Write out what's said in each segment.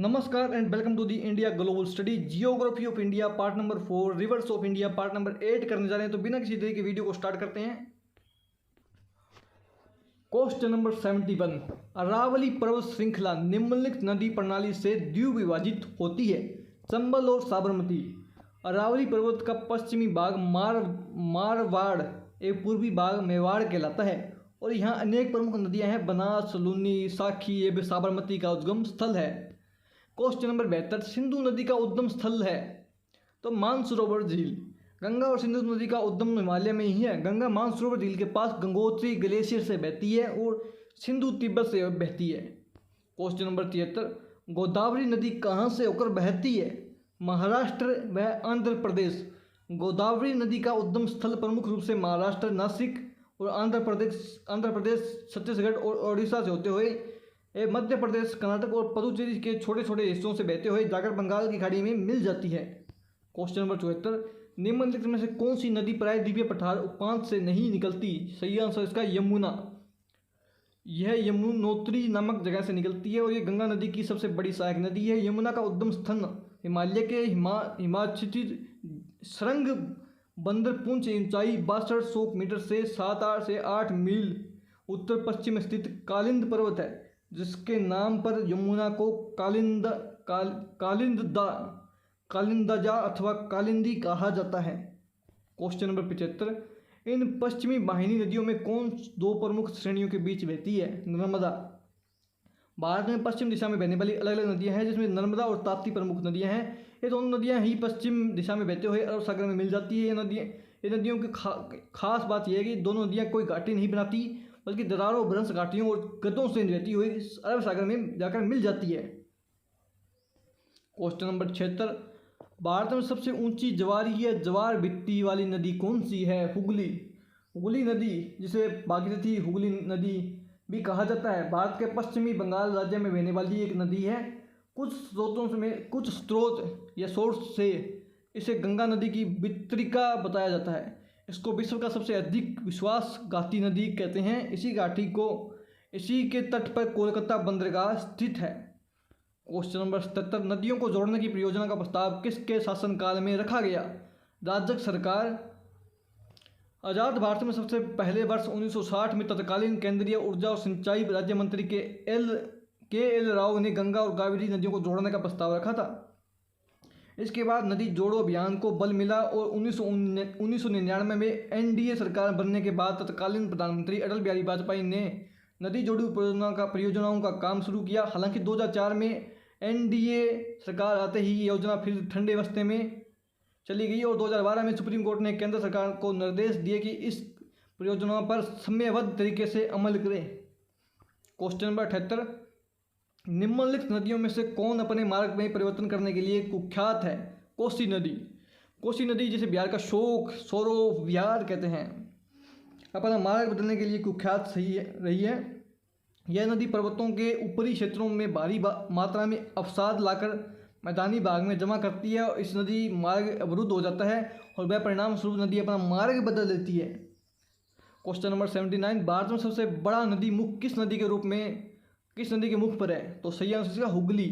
नमस्कार and welcome to the India global study geography of India part number 4 rivers of India part number 8 करने जा रहे हैं। तो बिना किसी देरी के वीडियो को स्टार्ट करते हैं। क्वेश्चन नंबर 71, अरावली पर्वत श्रृंखला निम्नलिखित नदी प्रणाली से द्विविभाजित होती है, चंबल और साबरमती। अरावली पर्वत का पश्चिमी भाग मारवाड़ एक पूर्वी भाग मेवाड़ कहलाता है और यहाँ अनेक प्रमुख नदियाँ हैं, बनास, लूनी, साखी, ये भी साबरमती का उद्गम स्थल है। क्वेश्चन नंबर 72, सिंधु नदी का उद्गम स्थल है तो मानसरोवर झील। गंगा और सिंधु नदी का उद्गम हिमालय में ही है। गंगा मानसरोवर झील के पास गंगोत्री ग्लेशियर से बहती है और सिंधु तिब्बत से बहती है। क्वेश्चन नंबर 73, गोदावरी नदी कहाँ से होकर बहती है? महाराष्ट्र व आंध्र प्रदेश। गोदावरी नदी का उद्गम स्थल प्रमुख रूप से महाराष्ट्र, नासिक और आंध्र प्रदेश छत्तीसगढ़ और ओडिशा से होते हुए मध्य प्रदेश, कर्नाटक और पुदुचेरी के छोटे छोटे हिस्सों से बहते हुए जाकर बंगाल की खाड़ी में मिल जाती है। क्वेश्चन नंबर 74, निम्नलिखित में से कौन सी नदी प्रायद्वीपीय पठार उपांत से नहीं निकलती? सही आंसर इसका यमुना। यह यमुनोत्री नामक जगह से निकलती है और ये गंगा नदी की सबसे बड़ी सहायक नदी है। यमुना का उद्गम स्थल हिमालय के हिमाच्छादित सुरंग बंदर पुंछ, ऊंचाई 6200 मीटर से 7 से 8 मील उत्तर पश्चिम स्थित कालिंद पर्वत है, जिसके नाम पर यमुना को कालिंदजा अथवा कालिंदी कहा जाता है। क्वेश्चन नंबर 75, इन पश्चिमी वाहिनी नदियों में कौन दो प्रमुख श्रेणियों के बीच बहती है? नर्मदा। भारत में पश्चिम दिशा में बहने वाली अलग अलग नदियां हैं, जिसमें नर्मदा और ताप्ती प्रमुख नदियां हैं। ये दोनों नदियां ही पश्चिम दिशा में बहते हुए अरब सागर में मिल जाती है। ये नदियों की खास बात यह है कि दोनों नदियां कोई घाटी नहीं बनाती, बल्कि दरारों, भ्रंश घाटियों और गद्दों से बहती हुई अरब सागर में जाकर मिल जाती है। क्वेश्चन नंबर 76, भारत में सबसे ऊंची ज्वारीय या ज्वार भित्ति वाली नदी कौन सी है? हुगली। हुगली नदी, जिसे भागीरथी हुगली नदी भी कहा जाता है, भारत के पश्चिमी बंगाल राज्य में बहने वाली एक नदी है। कुछ स्रोत या सोर्स से इसे गंगा नदी की वितरिका बताया जाता है। इसको विश्व का सबसे अधिक विश्वासघाती नदी कहते हैं। इसी के तट पर कोलकाता बंदरगाह स्थित है। क्वेश्चन नंबर 77, नदियों को जोड़ने की परियोजना का प्रस्ताव किसके शासनकाल में रखा गया? राजग सरकार। आज़ाद भारत में सबसे पहले वर्ष 1960 में तत्कालीन केंद्रीय ऊर्जा और सिंचाई राज्य मंत्री के एल राव ने गंगा और कावेरी नदियों को जोड़ने का प्रस्ताव रखा था। इसके बाद नदी जोड़ो अभियान को बल मिला और 1999 में एनडीए सरकार बनने के बाद तत्कालीन प्रधानमंत्री अटल बिहारी वाजपेयी ने नदी जोड़ो परियोजनाओं का काम शुरू किया। हालांकि 2004 में एनडीए सरकार आते ही योजना फिर ठंडे अवस्थे में चली गई और 2012 में सुप्रीम कोर्ट ने केंद्र सरकार को निर्देश दिए कि इस परियोजना पर समयबद्ध तरीके से अमल करें। क्वेश्चन नंबर 78, निम्नलिखित नदियों में से कौन अपने मार्ग में परिवर्तन करने के लिए कुख्यात है? कोसी नदी। कोसी नदी, जिसे बिहार का सौरो विहार कहते हैं, अपना मार्ग बदलने के लिए कुख्यात रही है। यह नदी पर्वतों के ऊपरी क्षेत्रों में भारी मात्रा में अवसाद लाकर मैदानी भाग में जमा करती है और इस नदी मार्ग अवरुद्ध हो जाता है और वह परिणाम स्वरूप नदी अपना मार्ग बदल लेती है। क्वेश्चन नंबर 79, भारत में सबसे बड़ा नदी मुख किस नदी के मुख पर है? तो सही आंसर इसका हुगली।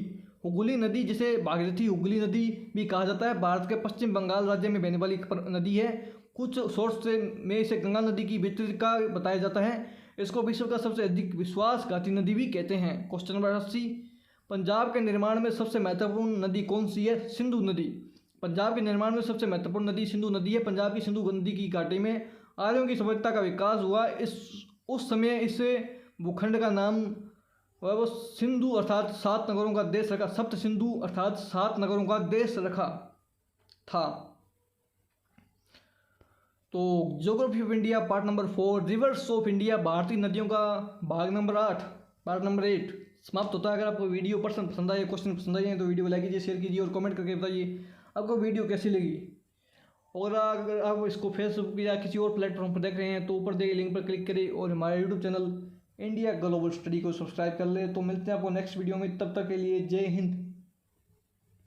हुगली नदी, जिसे भागीरथी हुगली नदी भी कहा जाता है, भारत के पश्चिम बंगाल राज्य में बहने वाली नदी है। कुछ सोर्स में इसे गंगा नदी की वितरिका बताया जाता है। इसको विश्व का सबसे अधिक विश्वासघाती नदी भी कहते हैं। क्वेश्चन नंबर 80, पंजाब के निर्माण में सबसे महत्वपूर्ण नदी कौन सी है? सिंधु नदी। पंजाब के निर्माण में सबसे महत्वपूर्ण नदी सिंधु नदी है। पंजाब की सिंधु नदी की घाटी में आर्यों की सभ्यता का विकास हुआ। उस समय इसे भूखंड का नाम वो सिंधु अर्थात 7 नगरों का देश रखा, सप्त सिंधु अर्थात 7 नगरों का देश रखा था। तो geography of India part number 4 rivers of India भारतीय नदियों का भाग नंबर 8 पार्ट नंबर 8 समाप्त होता है। अगर आपको वीडियो पसंद आए, क्वेश्चन पसंद आए तो वीडियो को लाइक कीजिए, शेयर कीजिए और कमेंट करके बताइए आपको वीडियो कैसी लगी। और अगर आप इसको फेसबुक या किसी और प्लेटफॉर्म पर देख रहे हैं तो ऊपर दिए लिंक पर क्लिक करें और हमारे YouTube channel India global study को सब्सक्राइब कर ले। तो मिलते हैं आपको नेक्स्ट वीडियो में, तब तक के लिए जय हिंद।